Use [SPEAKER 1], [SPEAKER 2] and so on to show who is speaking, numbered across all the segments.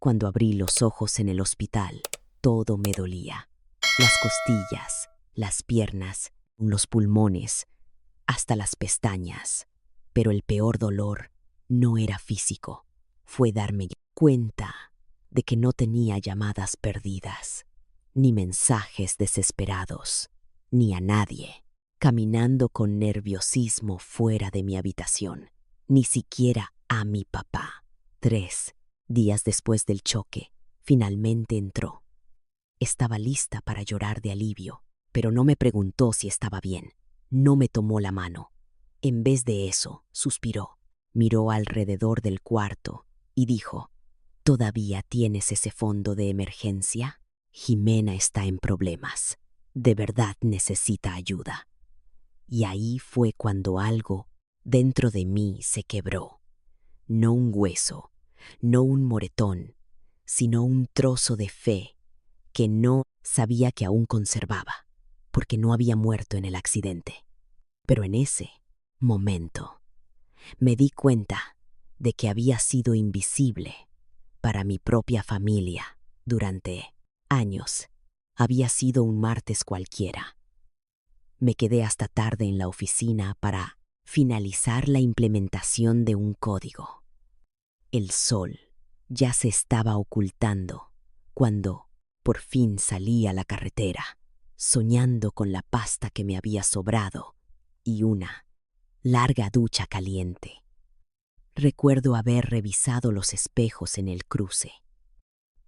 [SPEAKER 1] Cuando abrí los ojos en el hospital, todo me dolía. Las costillas, las piernas, los pulmones, hasta las pestañas. Pero el peor dolor no era físico. Fue darme cuenta de que no tenía llamadas perdidas, ni mensajes desesperados, ni a nadie. Caminando con nerviosismo fuera de mi habitación, ni siquiera a mi papá. 3 días después del choque, finalmente entró. Estaba lista para llorar de alivio, pero no me preguntó si estaba bien. No me tomó la mano. En vez de eso, suspiró, miró alrededor del cuarto y dijo: ¿Todavía tienes ese fondo de emergencia? Jimena está en problemas. De verdad necesita ayuda. Y ahí fue cuando algo dentro de mí se quebró. No un hueso, no un moretón, sino un trozo de fe que no sabía que aún conservaba, porque no había muerto en el accidente. Pero en ese momento me di cuenta de que había sido invisible para mi propia familia durante años. Había sido un martes cualquiera. Me quedé hasta tarde en la oficina para finalizar la implementación de un código. El sol ya se estaba ocultando cuando por fin salí a la carretera, soñando con la pasta que me había sobrado y una larga ducha caliente. Recuerdo haber revisado los espejos en el cruce.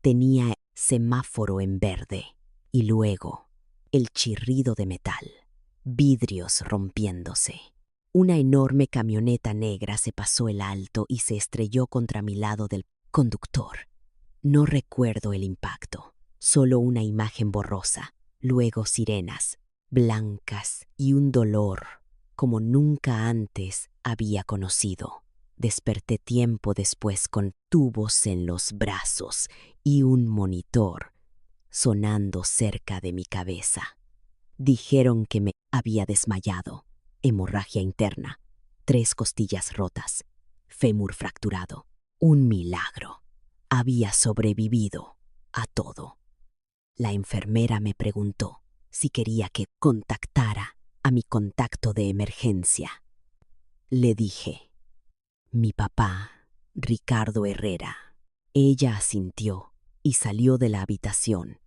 [SPEAKER 1] Tenía semáforo en verde y luego el chirrido de metal, vidrios rompiéndose. Una enorme camioneta negra se pasó el alto y se estrelló contra mi lado del conductor. No recuerdo el impacto, solo una imagen borrosa, luego sirenas, blancas y un dolor como nunca antes había conocido. Desperté tiempo después con tubos en los brazos y un monitor sonando cerca de mi cabeza. Dijeron que me había desmayado, hemorragia interna, 3 costillas rotas, fémur fracturado. Un milagro. Había sobrevivido a todo. La enfermera me preguntó si quería que contactara a mi contacto de emergencia. Le dije: mi papá, Ricardo Herrera. Ella asintió y salió de la habitación.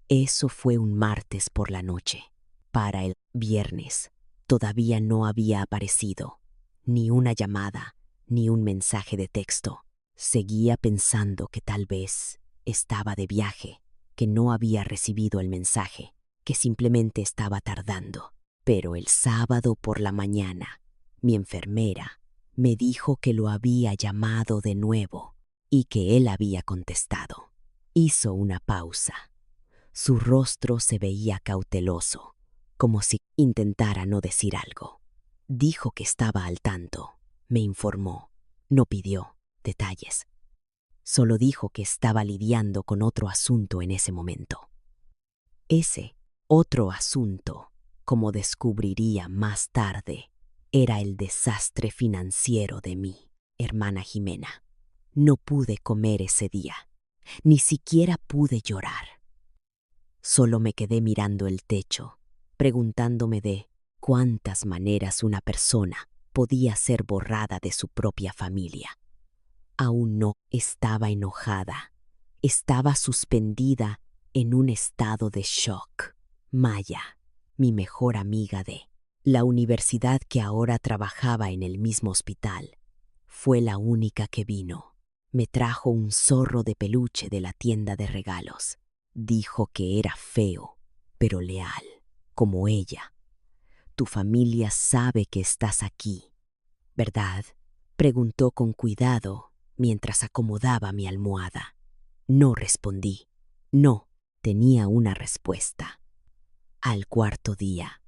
[SPEAKER 1] Eso fue un martes por la noche. Para el viernes todavía no había aparecido ni una llamada ni un mensaje de texto. Seguía pensando que tal vez estaba de viaje, que no había recibido el mensaje, que simplemente estaba tardando. Pero el sábado por la mañana, mi enfermera me dijo que lo había llamado de nuevo y que él había contestado. Hizo una pausa. Su rostro se veía cauteloso, como si intentara no decir algo. Dijo que estaba al tanto, me informó, no pidió detalles. Solo dijo que estaba lidiando con otro asunto en ese momento. Ese otro asunto, como descubriría más tarde, era el desastre financiero de mi hermana Jimena. No pude comer ese día, ni siquiera pude llorar. Solo me quedé mirando el techo, preguntándome de cuántas maneras una persona podía ser borrada de su propia familia. Aún no estaba enojada, estaba suspendida en un estado de shock. Maya, mi mejor amiga de la universidad que ahora trabajaba en el mismo hospital, fue la única que vino. Me trajo un zorro de peluche de la tienda de regalos. Dijo que era feo, pero leal, como ella. Tu familia sabe que estás aquí, ¿verdad? Preguntó con cuidado mientras acomodaba mi almohada. No respondí. No tenía una respuesta. Al cuarto día,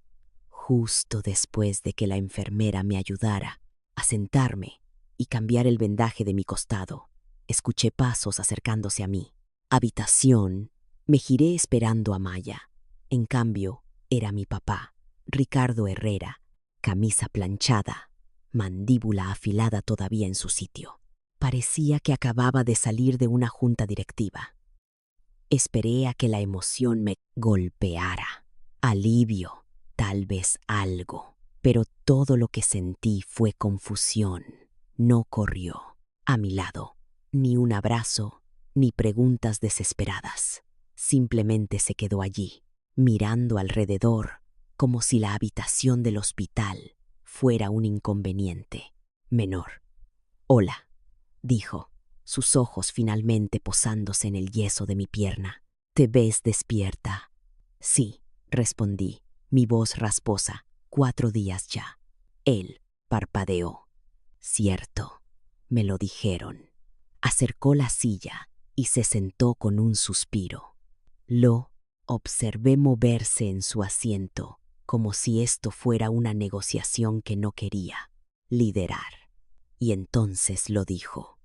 [SPEAKER 1] justo después de que la enfermera me ayudara a sentarme y cambiar el vendaje de mi costado, escuché pasos acercándose a mi habitación. Me giré esperando a Maya. En cambio, era mi papá, Ricardo Herrera, camisa planchada, mandíbula afilada todavía en su sitio. Parecía que acababa de salir de una junta directiva. Esperé a que la emoción me golpeara. Alivio, tal vez algo. Pero todo lo que sentí fue confusión. No corrió a mi lado, ni un abrazo, ni preguntas desesperadas. Simplemente se quedó allí, mirando alrededor, como si la habitación del hospital fuera un inconveniente menor. Hola, dijo, sus ojos finalmente posándose en el yeso de mi pierna. ¿Te ves despierta? Sí, respondí, mi voz rasposa. 4 días ya. Él parpadeó. Cierto, me lo dijeron. Acercó la silla y se sentó con un suspiro. Lo observé moverse en su asiento, como si esto fuera una negociación que no quería liderar. Y entonces lo dijo.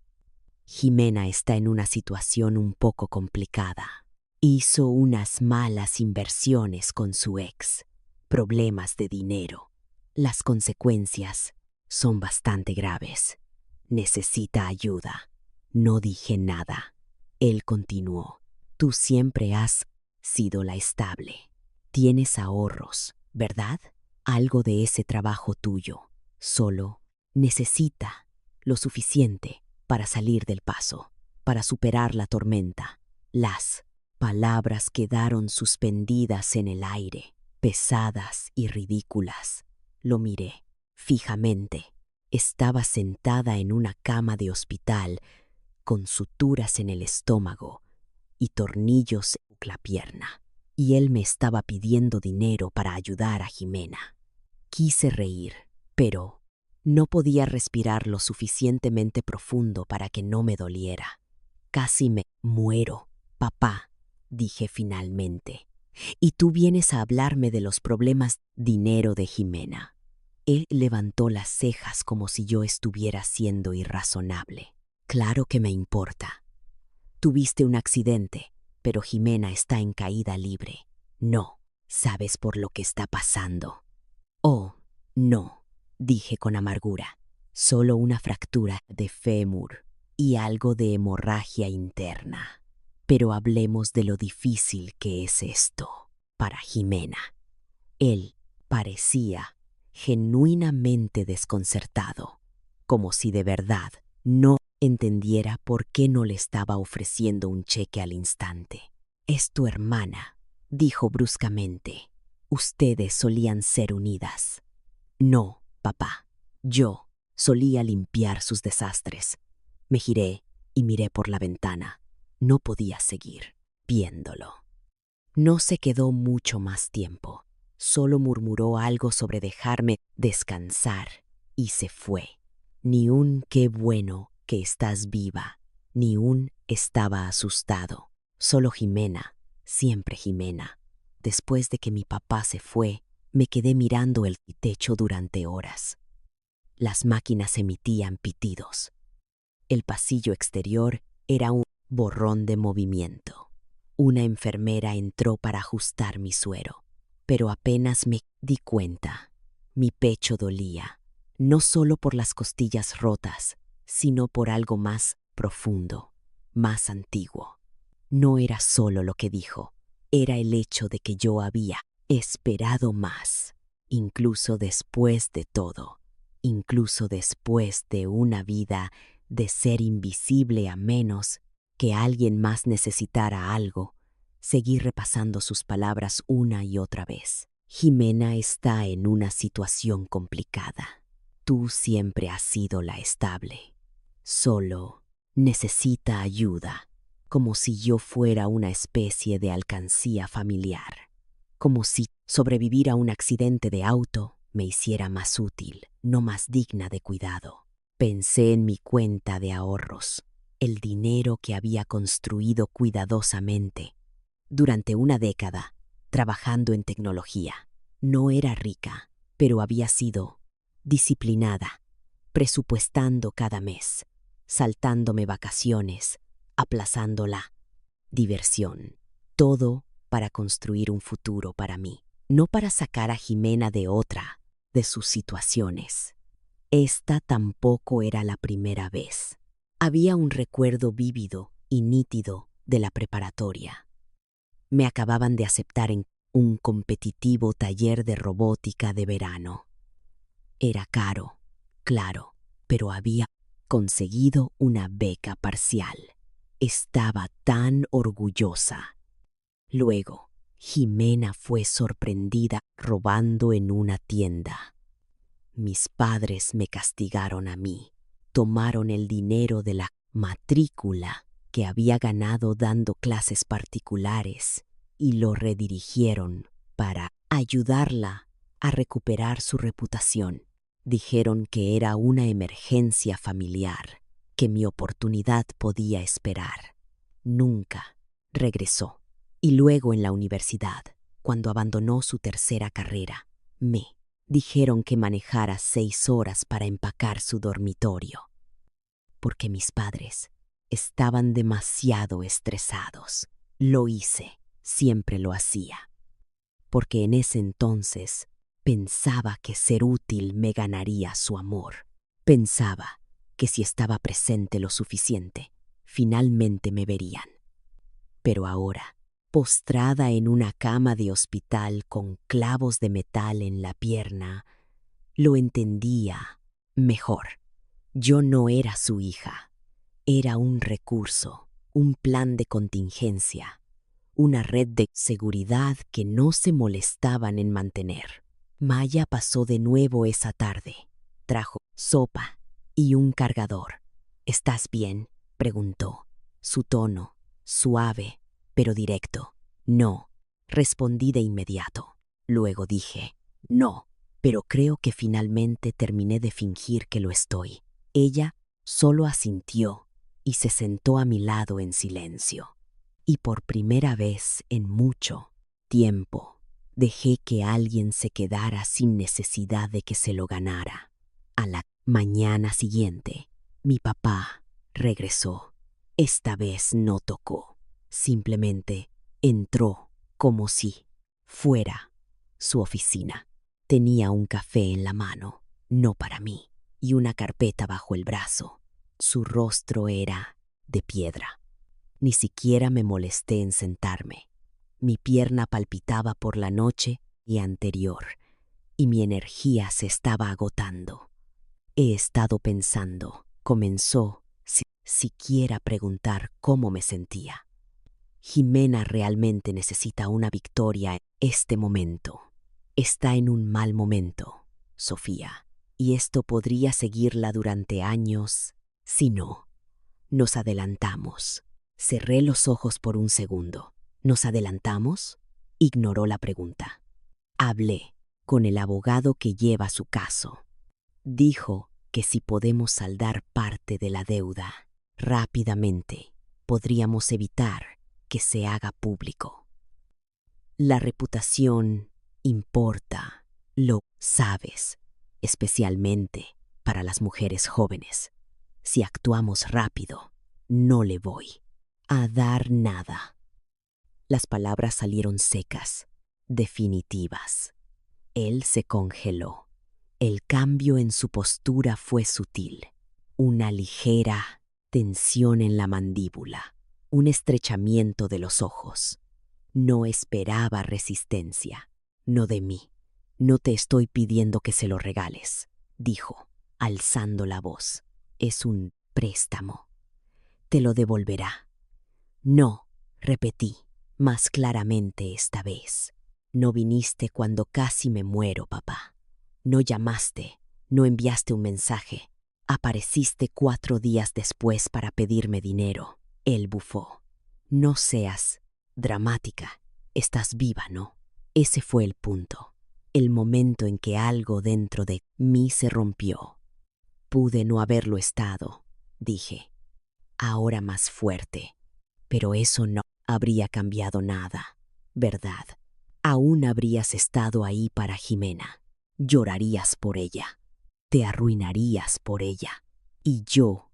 [SPEAKER 1] Jimena está en una situación un poco complicada. Hizo unas malas inversiones con su ex. Problemas de dinero. Las consecuencias son bastante graves. Necesita ayuda. No dije nada. Él continuó. Tú siempre has sido la estable. Tienes ahorros, ¿verdad? Algo de ese trabajo tuyo. Solo necesita lo suficiente para salir del paso, para superar la tormenta. Las palabras quedaron suspendidas en el aire, pesadas y ridículas. Lo miré fijamente. Estaba sentada en una cama de hospital, con suturas en el estómago y tornillos en la pierna, y él me estaba pidiendo dinero para ayudar a Jimena. Quise reír, pero no podía respirar lo suficientemente profundo para que no me doliera. Casi me muero, papá, dije finalmente. Y tú vienes a hablarme de los problemas dinero de Jimena. Él levantó las cejas como si yo estuviera siendo irrazonable. Claro que me importa. Tuviste un accidente, pero Jimena está en caída libre. No, sabes por lo que está pasando. Oh, no, dije con amargura. Solo una fractura de fémur y algo de hemorragia interna. Pero hablemos de lo difícil que es esto para Jimena. Él parecía genuinamente desconcertado, como si de verdad no entendiera por qué no le estaba ofreciendo un cheque al instante. Es tu hermana, dijo bruscamente. Ustedes solían ser unidas. No, papá. Yo solía limpiar sus desastres. Me giré y miré por la ventana. No podía seguir viéndolo. No se quedó mucho más tiempo. Solo murmuró algo sobre dejarme descansar y se fue. Ni un qué bueno que estás viva, ni un estaba asustado. Solo Jimena, siempre Jimena. Después de que mi papá se fue, me quedé mirando el techo durante horas. Las máquinas emitían pitidos. El pasillo exterior era un borrón de movimiento. Una enfermera entró para ajustar mi suero, pero apenas me di cuenta. Mi pecho dolía, no solo por las costillas rotas, sino por algo más profundo, más antiguo. No era solo lo que dijo, era el hecho de que yo había esperado más, incluso después de todo, incluso después de una vida de ser invisible a menos que alguien más necesitara algo. Seguí repasando sus palabras una y otra vez. Jimena está en una situación complicada. Tú siempre has sido la estable. Solo necesita ayuda, como si yo fuera una especie de alcancía familiar. Como si sobrevivir a un accidente de auto me hiciera más útil, no más digna de cuidado. Pensé en mi cuenta de ahorros, el dinero que había construido cuidadosamente durante una década trabajando en tecnología. No era rica, pero había sido disciplinada, presupuestando cada mes, saltándome vacaciones, aplazando la diversión. Todo para construir un futuro para mí, no para sacar a Jimena de otra de sus situaciones. Esta tampoco era la primera vez. Había un recuerdo vívido y nítido de la preparatoria. Me acababan de aceptar en un competitivo taller de robótica de verano. Era caro, claro, pero había conseguido una beca parcial. Estaba tan orgullosa. Luego, Jimena fue sorprendida robando en una tienda. Mis padres me castigaron a mí. Tomaron el dinero de la matrícula que había ganado dando clases particulares y lo redirigieron para ayudarla a recuperar su reputación. Dijeron que era una emergencia familiar, que mi oportunidad podía esperar. Nunca regresó. Y luego en la universidad, cuando abandonó su tercera carrera, me dijeron que manejara 6 horas para empacar su dormitorio, porque mis padres estaban demasiado estresados. Lo hice, siempre lo hacía, porque en ese entonces pensaba que ser útil me ganaría su amor. Pensaba que si estaba presente lo suficiente, finalmente me verían. Pero ahora, postrada en una cama de hospital con clavos de metal en la pierna, lo entendía mejor. Yo no era su hija. Era un recurso, un plan de contingencia, una red de seguridad que no se molestaban en mantener. Maya pasó de nuevo esa tarde. Trajo sopa y un cargador. ¿Estás bien?, preguntó. Su tono, suave, pero directo. No, respondí de inmediato. Luego dije, no, pero creo que finalmente terminé de fingir que lo estoy. Ella solo asintió y se sentó a mi lado en silencio. Y por primera vez en mucho tiempo, dejé que alguien se quedara sin necesidad de que se lo ganara. A la mañana siguiente, mi papá regresó. Esta vez no tocó. Simplemente entró como si fuera su oficina. Tenía un café en la mano, no para mí, y una carpeta bajo el brazo. Su rostro era de piedra. Ni siquiera me molesté en sentarme. Mi pierna palpitaba por la noche y anterior, y mi energía se estaba agotando. He estado pensando, comenzó, sin siquiera preguntar cómo me sentía. Jimena realmente necesita una victoria en este momento. Está en un mal momento, Sofía, y esto podría seguirla durante años si no nos adelantamos. Cerré los ojos por un segundo. ¿Nos adelantamos? Ignoró la pregunta. Hablé con el abogado que lleva su caso. Dijo que si podemos saldar parte de la deuda rápidamente, podríamos evitar que se haga público. La reputación importa, lo sabes, especialmente para las mujeres jóvenes. Si actuamos rápido, no le voy a dar nada. Las palabras salieron secas, definitivas. Él se congeló. El cambio en su postura fue sutil. Una ligera tensión en la mandíbula, un estrechamiento de los ojos. No esperaba resistencia. No de mí. No te estoy pidiendo que se lo regales, dijo, alzando la voz. Es un préstamo. Te lo devolverá. No, repetí, más claramente esta vez. No viniste cuando casi me muero, papá. No llamaste, no enviaste un mensaje. Apareciste 4 días después para pedirme dinero. Él bufó. No seas dramática. Estás viva, ¿no? Ese fue el punto. El momento en que algo dentro de mí se rompió. Pude no haberlo estado, dije, ahora más fuerte. Pero eso no habría cambiado nada, ¿verdad? Aún habrías estado ahí para Jimena. Llorarías por ella. Te arruinarías por ella. Y yo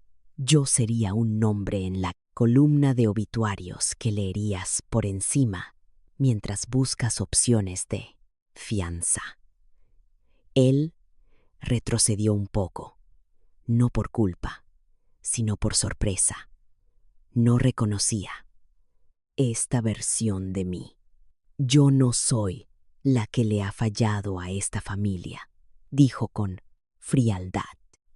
[SPEAKER 1] sería un nombre en la columna de obituarios que leerías por encima mientras buscas opciones de fianza. Él retrocedió un poco, no por culpa, sino por sorpresa. No reconocía esta versión de mí. Yo no soy la que le ha fallado a esta familia, dijo con frialdad.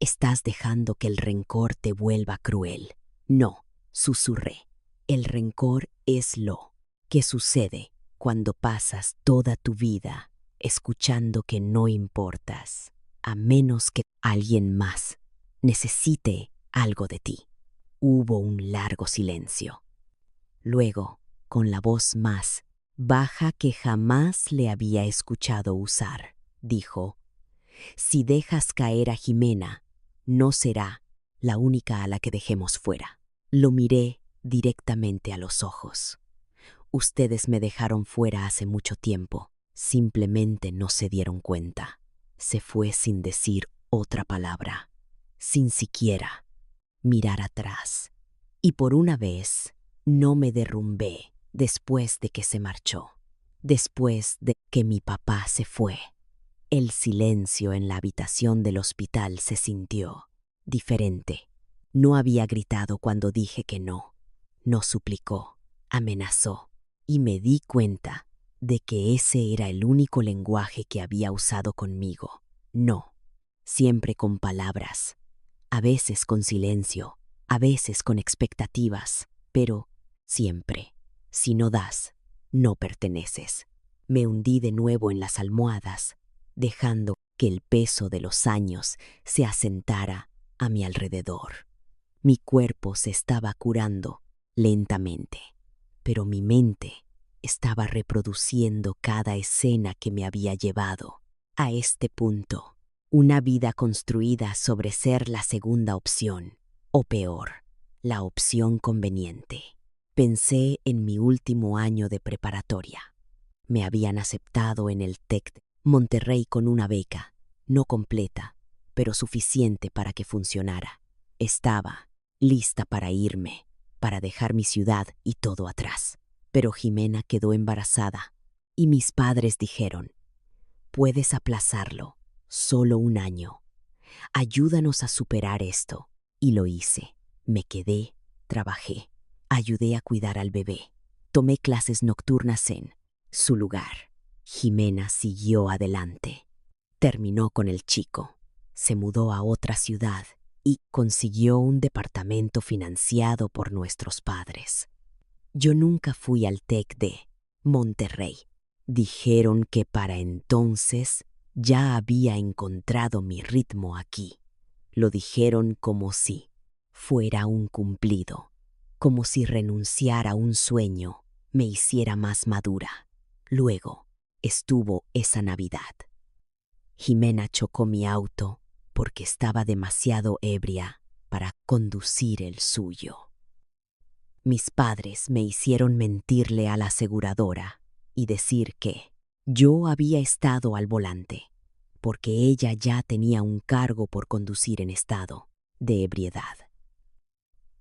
[SPEAKER 1] Estás dejando que el rencor te vuelva cruel. No, susurré. El rencor es lo que sucede cuando pasas toda tu vida escuchando que no importas, a menos que alguien más necesite algo de ti. Hubo un largo silencio. Luego, con la voz más baja que jamás le había escuchado usar, dijo: si dejas caer a Jimena, no será la única a la que dejemos fuera. Lo miré directamente a los ojos. Ustedes me dejaron fuera hace mucho tiempo. Simplemente no se dieron cuenta. Se fue sin decir otra palabra, sin siquiera mirar atrás. Y por una vez no me derrumbé después de que se marchó, después de que mi papá se fue. El silencio en la habitación del hospital se sintió diferente. No había gritado cuando dije que no. No suplicó, amenazó, y me di cuenta de que ese era el único lenguaje que había usado conmigo. No, siempre con palabras, a veces con silencio, a veces con expectativas, pero siempre, si no das, no perteneces. Me hundí de nuevo en las almohadas, dejando que el peso de los años se asentara a mi alrededor. Mi cuerpo se estaba curando lentamente, pero mi mente estaba reproduciendo cada escena que me había llevado a este punto. Una vida construida sobre ser la segunda opción, o peor, la opción conveniente. Pensé en mi último año de preparatoria. Me habían aceptado en el TEC de Monterrey con una beca, no completa, pero suficiente para que funcionara. Estaba lista para irme, para dejar mi ciudad y todo atrás. Pero Jimena quedó embarazada y mis padres dijeron: puedes aplazarlo, solo un año. Ayúdanos a superar esto. Y lo hice. Me quedé, trabajé, ayudé a cuidar al bebé. Tomé clases nocturnas en su lugar. Jimena siguió adelante. Terminó con el chico. Se mudó a otra ciudad y consiguió un departamento financiado por nuestros padres. Yo nunca fui al TEC de Monterrey. Dijeron que para entonces ya había encontrado mi ritmo aquí. Lo dijeron como si fuera un cumplido, como si renunciar a un sueño me hiciera más madura. Luego estuvo esa Navidad. Jimena chocó mi auto porque estaba demasiado ebria para conducir el suyo. Mis padres me hicieron mentirle a la aseguradora y decir que yo había estado al volante, porque ella ya tenía un cargo por conducir en estado de ebriedad.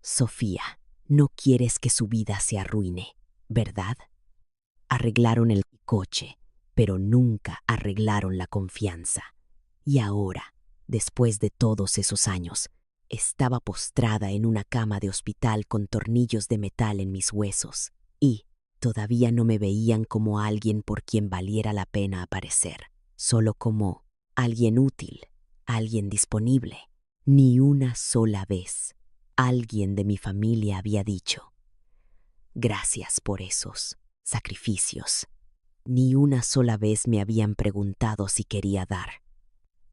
[SPEAKER 1] Sofía, no quieres que su vida se arruine, ¿verdad? Arreglaron el coche, pero nunca arreglaron la confianza. Y ahora, después de todos esos años, estaba postrada en una cama de hospital con tornillos de metal en mis huesos, y todavía no me veían como alguien por quien valiera la pena aparecer, solo como alguien útil, alguien disponible. Ni una sola vez alguien de mi familia había dicho: gracias por esos sacrificios. Ni una sola vez me habían preguntado si quería dar.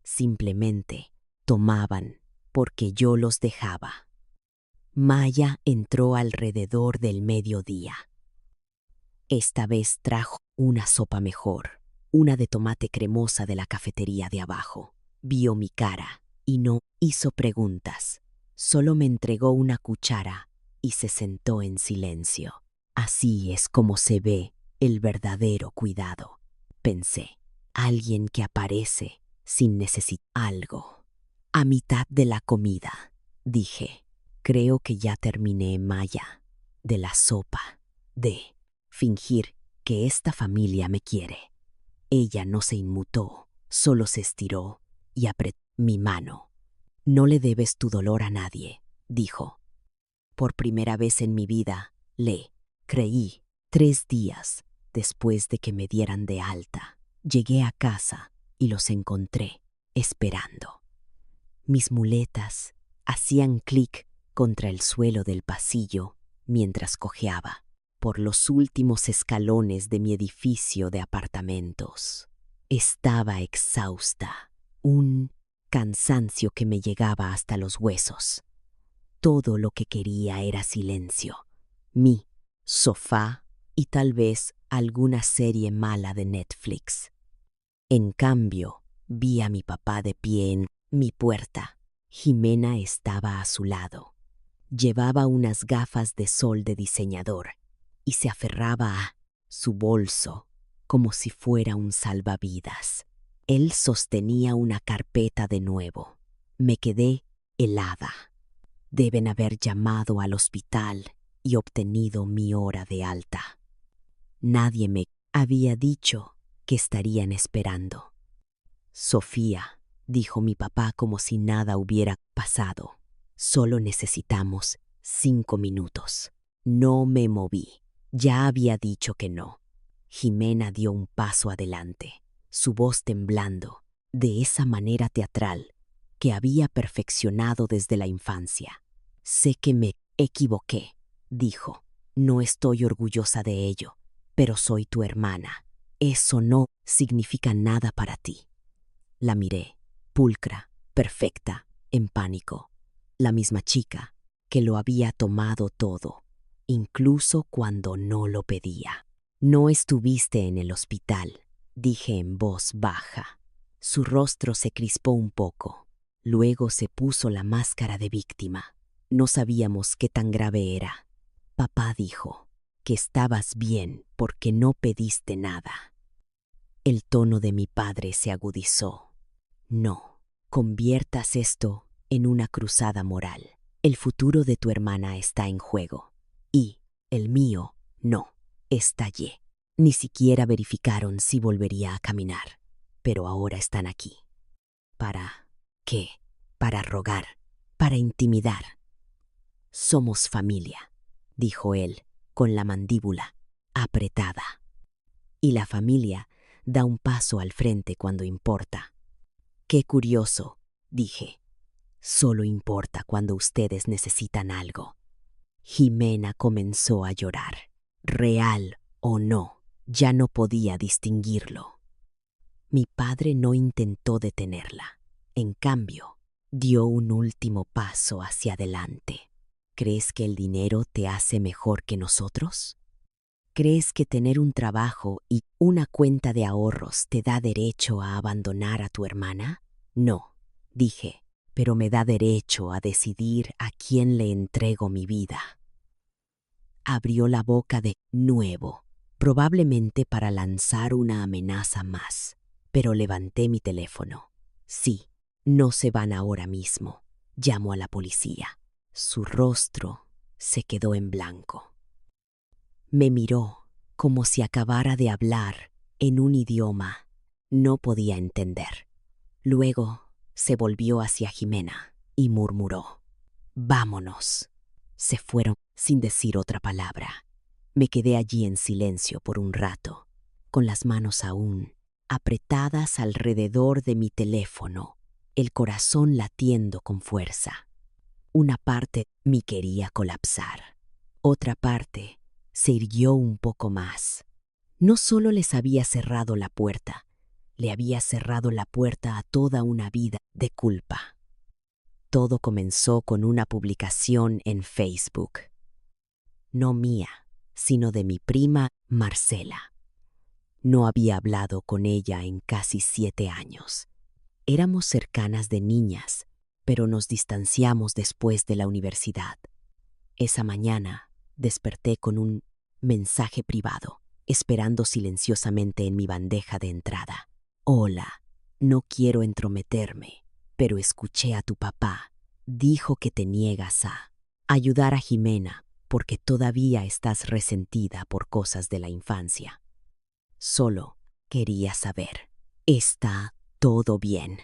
[SPEAKER 1] Simplemente tomaban porque yo los dejaba. Maya entró alrededor del mediodía. Esta vez trajo una sopa mejor, una de tomate cremosa de la cafetería de abajo. Vio mi cara y no hizo preguntas. Solo me entregó una cuchara y se sentó en silencio. Así es como se ve el verdadero cuidado, pensé. Alguien que aparece sin necesitar algo. A mitad de la comida, dije: creo que ya terminé, Maya, de la sopa, de fingir que esta familia me quiere. Ella no se inmutó, solo se estiró y apretó mi mano. No le debes tu dolor a nadie, dijo. Por primera vez en mi vida, le creí. 3 días después de que me dieran de alta, llegué a casa y los encontré esperando. Mis muletas hacían clic contra el suelo del pasillo mientras cojeaba por los últimos escalones de mi edificio de apartamentos. Estaba exhausta, un cansancio que me llegaba hasta los huesos. Todo lo que quería era silencio, mi sofá y tal vez alguna serie mala de Netflix. En cambio, vi a mi papá de pie en mi puerta. Jimena estaba a su lado. Llevaba unas gafas de sol de diseñador y se aferraba a su bolso como si fuera un salvavidas. Él sostenía una carpeta de nuevo. Me quedé helada. Deben haber llamado al hospital y obtenido mi hora de alta. Nadie me había dicho que estarían esperando. Sofía, dijo mi papá como si nada hubiera pasado. Solo necesitamos 5 minutos. No me moví. Ya había dicho que no. Jimena dio un paso adelante, su voz temblando, de esa manera teatral que había perfeccionado desde la infancia. Sé que me equivoqué, dijo. No estoy orgullosa de ello, pero soy tu hermana. Eso no significa nada para ti. La miré, pulcra, perfecta, en pánico. La misma chica que lo había tomado todo, incluso cuando no lo pedía. No estuviste en el hospital, dije en voz baja. Su rostro se crispó un poco. Luego se puso la máscara de víctima. No sabíamos qué tan grave era. Papá dijo que estabas bien porque no pediste nada. El tono de mi padre se agudizó. No, conviertas esto en una cruzada moral. El futuro de tu hermana está en juego. Y el mío no. Estallé. Ni siquiera verificaron si volvería a caminar. Pero ahora están aquí. ¿Para qué? Para rogar, para intimidar. Somos familia, dijo él, con la mandíbula apretada. Y la familia da un paso al frente cuando importa. Qué curioso, dije. Solo importa cuando ustedes necesitan algo. Jimena comenzó a llorar. Real o no, ya no podía distinguirlo. Mi padre no intentó detenerla. En cambio, dio un último paso hacia adelante. ¿Crees que el dinero te hace mejor que nosotros? ¿Crees que tener un trabajo y una cuenta de ahorros te da derecho a abandonar a tu hermana? No, dije, pero me da derecho a decidir a quién le entrego mi vida. Abrió la boca de nuevo, probablemente para lanzar una amenaza más, pero levanté mi teléfono. Sí, no se van ahora mismo. Llamo a la policía. Su rostro se quedó en blanco. Me miró como si acabara de hablar en un idioma no podía entender. Luego se volvió hacia Jimena y murmuró: «Vámonos». Se fueron sin decir otra palabra. Me quedé allí en silencio por un rato, con las manos aún apretadas alrededor de mi teléfono, el corazón latiendo con fuerza. Una parte me quería colapsar. Otra parte se irguió un poco más. No solo les había cerrado la puerta, le había cerrado la puerta a toda una vida de culpa. Todo comenzó con una publicación en Facebook. No mía, sino de mi prima Marcela. No había hablado con ella en casi 7 años. Éramos cercanas de niñas, pero nos distanciamos después de la universidad. Esa mañana desperté con un mensaje privado, esperando silenciosamente en mi bandeja de entrada. Hola, no quiero entrometerme, pero escuché a tu papá. Dijo que te niegas a ayudar a Jimena porque todavía estás resentida por cosas de la infancia. Solo quería saber, ¿está todo bien?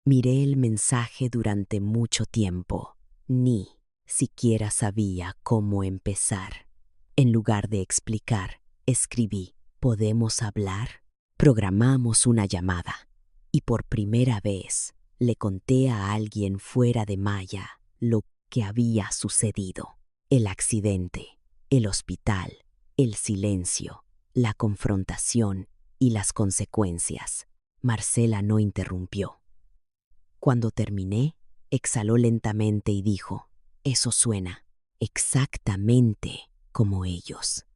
[SPEAKER 1] Miré el mensaje durante mucho tiempo. Ni siquiera sabía cómo empezar. En lugar de explicar, escribí: ¿podemos hablar? Programamos una llamada y por primera vez le conté a alguien fuera de Maya lo que había sucedido. El accidente, el hospital, el silencio, la confrontación y las consecuencias. Marcela no interrumpió. Cuando terminé, exhaló lentamente y dijo: eso suena exactamente como ellos.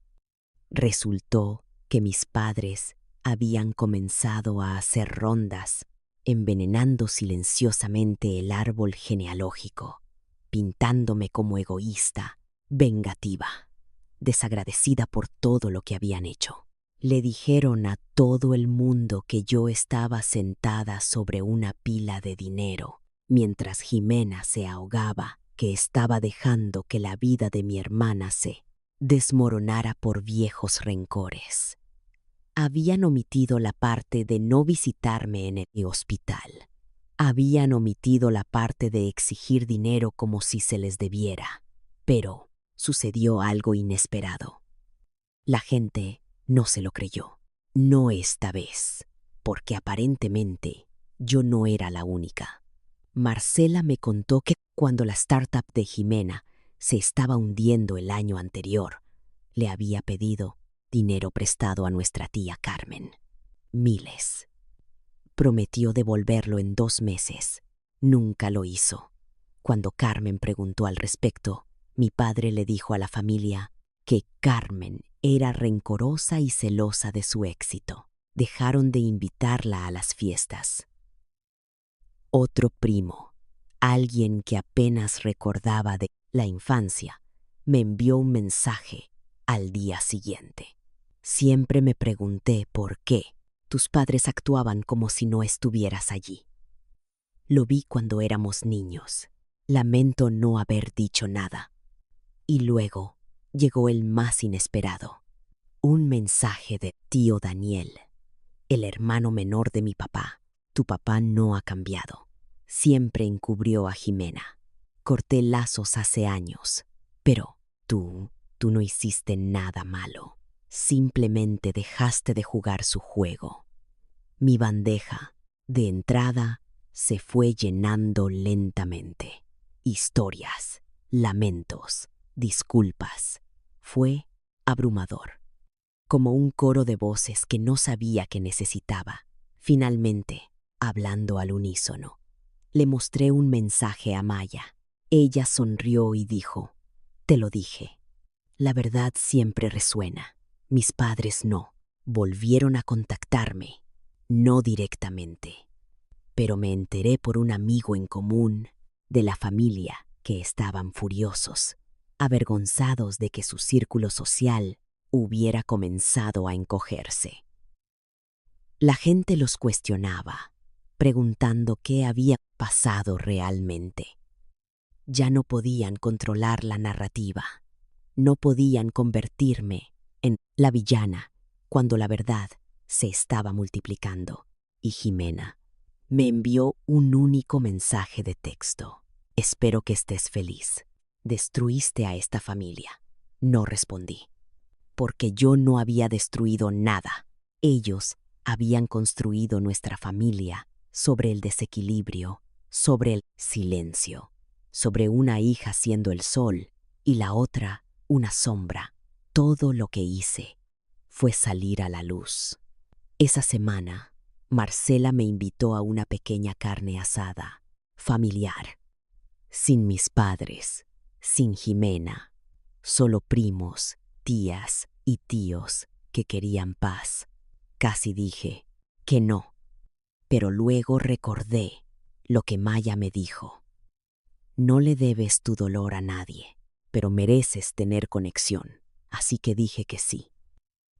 [SPEAKER 1] Resultó que mis padres habían comenzado a hacer rondas, envenenando silenciosamente el árbol genealógico, pintándome como egoísta, vengativa, desagradecida por todo lo que habían hecho. Le dijeron a todo el mundo que yo estaba sentada sobre una pila de dinero, mientras Jimena se ahogaba, que estaba dejando que la vida de mi hermana se desmoronara por viejos rencores. Habían omitido la parte de no visitarme en el hospital. Habían omitido la parte de exigir dinero como si se les debiera. Pero sucedió algo inesperado. La gente no se lo creyó. No esta vez, porque aparentemente yo no era la única. Marcela me contó que cuando la startup de Jimena se estaba hundiendo el año anterior, le había pedido dinero prestado a nuestra tía Carmen. Miles. Prometió devolverlo en 2 meses. Nunca lo hizo. Cuando Carmen preguntó al respecto, mi padre le dijo a la familia que Carmen era rencorosa y celosa de su éxito. Dejaron de invitarla a las fiestas. Otro primo, alguien que apenas recordaba de la infancia, me envió un mensaje al día siguiente. Siempre me pregunté por qué tus padres actuaban como si no estuvieras allí. Lo vi cuando éramos niños. Lamento no haber dicho nada. Y luego llegó el más inesperado. Un mensaje de tío Daniel, el hermano menor de mi papá. Tu papá no ha cambiado. Siempre encubrió a Jimena. Corté lazos hace años. Pero tú no hiciste nada malo. Simplemente dejaste de jugar su juego. Mi bandeja de entrada se fue llenando lentamente. Historias, lamentos, disculpas. Fue abrumador. Como un coro de voces que no sabía que necesitaba. Finalmente, hablando al unísono, le mostré un mensaje a Maya. Ella sonrió y dijo: te lo dije. La verdad siempre resuena. Mis padres no. Volvieron a contactarme, no directamente. Pero me enteré por un amigo en común de la familia que estaban furiosos, avergonzados de que su círculo social hubiera comenzado a encogerse. La gente los cuestionaba, preguntando qué había pasado realmente. Ya no podían controlar la narrativa. No podían convertirme en la villana cuando la verdad se estaba multiplicando. Y Jimena me envió un único mensaje de texto. Espero que estés feliz. Destruiste a esta familia. No respondí, porque yo no había destruido nada. Ellos habían construido nuestra familia sobre el desequilibrio, sobre el silencio, sobre una hija siendo el sol y la otra una sombra. Todo lo que hice fue salir a la luz. Esa semana, Marcela me invitó a una pequeña carne asada, familiar, sin mis padres, sin Jimena, solo primos, tías y tíos que querían paz. Casi dije que no, pero luego recordé lo que Maya me dijo. No le debes tu dolor a nadie, pero mereces tener conexión, así que dije que sí.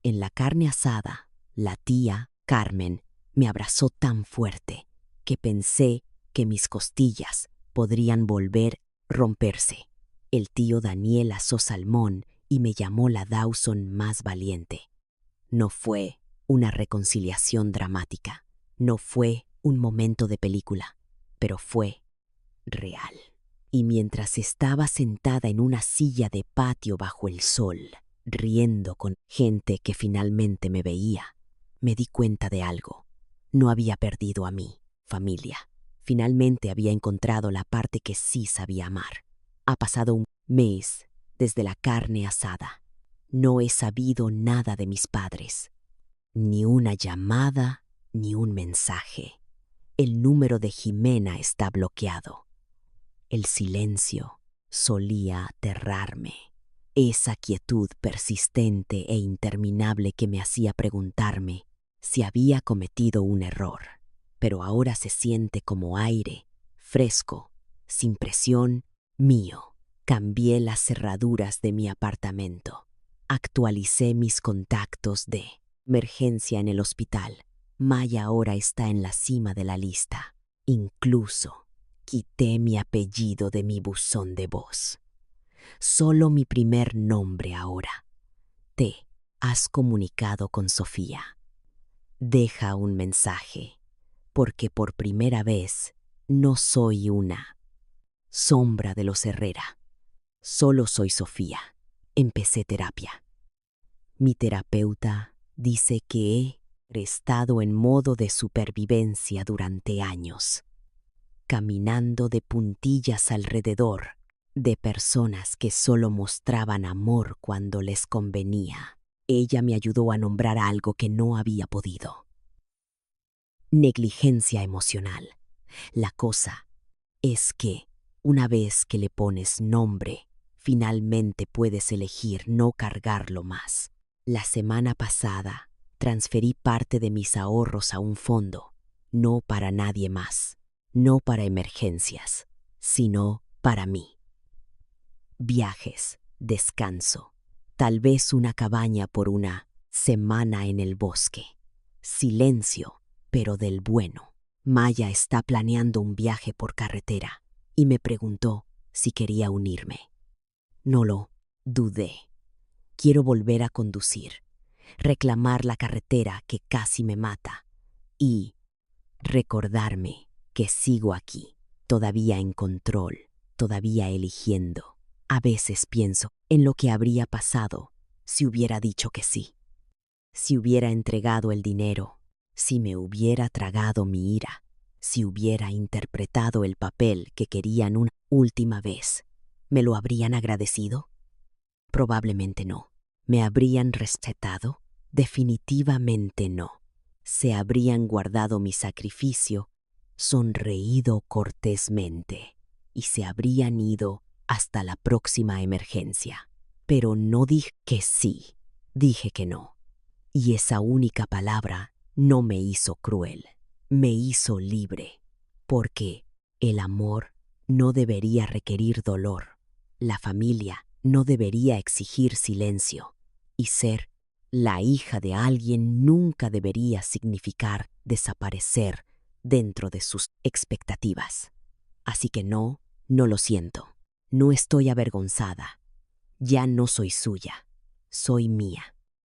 [SPEAKER 1] En la carne asada, la tía, Carmen, me abrazó tan fuerte que pensé que mis costillas podrían volver a romperse. El tío Daniel asó salmón y me llamó la Dawson más valiente. No fue una reconciliación dramática, no fue un momento de película, pero fue real. Y mientras estaba sentada en una silla de patio bajo el sol, riendo con gente que finalmente me veía, me di cuenta de algo. No había perdido a mi familia. Finalmente había encontrado la parte que sí sabía amar. Ha pasado un mes desde la carne asada. No he sabido nada de mis padres. Ni una llamada, ni un mensaje. El número de Jimena está bloqueado. El silencio solía aterrarme. Esa quietud persistente e interminable que me hacía preguntarme si había cometido un error. Pero ahora se siente como aire, fresco, sin presión, mío. Cambié las cerraduras de mi apartamento. Actualicé mis contactos de emergencia en el hospital. Maya ahora está en la cima de la lista. Incluso quité mi apellido de mi buzón de voz. Solo mi primer nombre ahora. Te has comunicado con Sofía. Deja un mensaje, porque por primera vez no soy una sombra de los Herrera. Solo soy Sofía. Empecé terapia. Mi terapeuta dice que he estado en modo de supervivencia durante años, caminando de puntillas alrededor de personas que solo mostraban amor cuando les convenía. Ella me ayudó a nombrar algo que no había podido. Negligencia emocional. La cosa es que, una vez que le pones nombre, finalmente puedes elegir no cargarlo más. La semana pasada, transferí parte de mis ahorros a un fondo, no para nadie más, no para emergencias, sino para mí. Viajes, descanso, tal vez una cabaña por una semana en el bosque. Silencio, pero del bueno. Maya está planeando un viaje por carretera y me preguntó si quería unirme. No lo dudé. Quiero volver a conducir, reclamar la carretera que casi me mata y recordarme que sigo aquí, todavía en control, todavía eligiendo. A veces pienso en lo que habría pasado si hubiera dicho que sí, si hubiera entregado el dinero, si me hubiera tragado mi ira, si hubiera interpretado el papel que querían una última vez. ¿Me lo habrían agradecido? Probablemente no. ¿Me habrían respetado? Definitivamente no. ¿Se habrían guardado mi sacrificio, sonreído cortésmente y se habrían ido hasta la próxima emergencia? Pero no dije que sí, dije que no. Y esa única palabra no me hizo cruel, me hizo libre, porque el amor no debería requerir dolor, la familia no debería exigir silencio, y ser la hija de alguien nunca debería significar desaparecer dentro de sus expectativas. Así que no, no lo siento, no estoy avergonzada, ya no soy suya, soy mía.